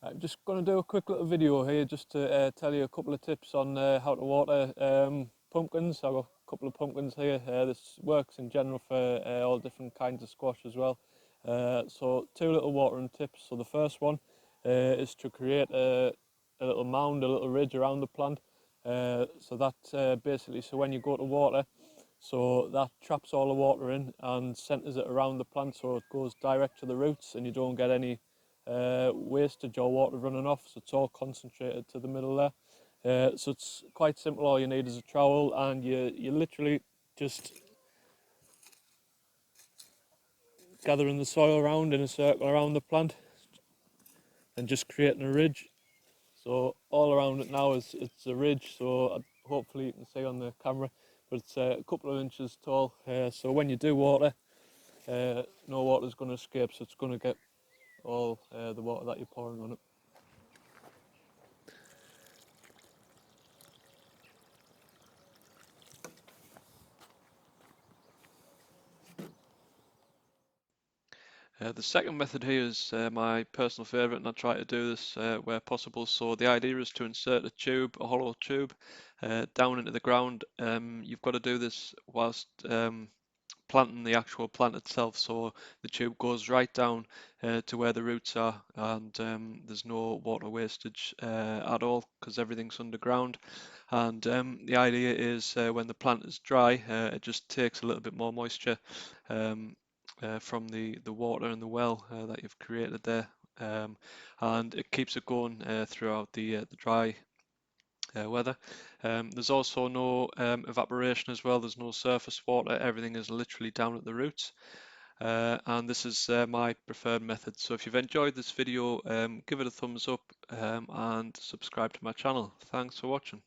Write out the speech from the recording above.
I'm just going to do a quick little video here just to tell you a couple of tips on how to water pumpkins. I've got a couple of pumpkins here. This works in general for all different kinds of squash as well. So two little watering tips. So the first one is to create a little mound, a little ridge around the plant. So that basically, so when you go to water, so that traps all the water in and centres it around the plant so it goes direct to the roots and you don't get any wastage or water running off, so it's all concentrated to the middle there. So it's quite simple. All you need is a trowel and you literally just gathering the soil around in a circle around the plant and just creating a ridge. So all around it now it's a ridge, so hopefully you can see on the camera, but it's a couple of inches tall. So when you do water, no water's going to escape, so it's going to get all the water that you're pouring on it. The second method here is my personal favourite, and I try to do this where possible. So the idea is to insert a tube, a hollow tube, down into the ground. You've got to do this whilst planting the actual plant itself, so the tube goes right down to where the roots are, and there's no water wastage at all because everything's underground. And the idea is when the plant is dry, it just takes a little bit more moisture from the water in the well that you've created there, and it keeps it going throughout the dry weather. There's also no evaporation as well. There's no surface water. Everything is literally down at the roots. And this is my preferred method. So if you've enjoyed this video, give it a thumbs up and subscribe to my channel. Thanks for watching.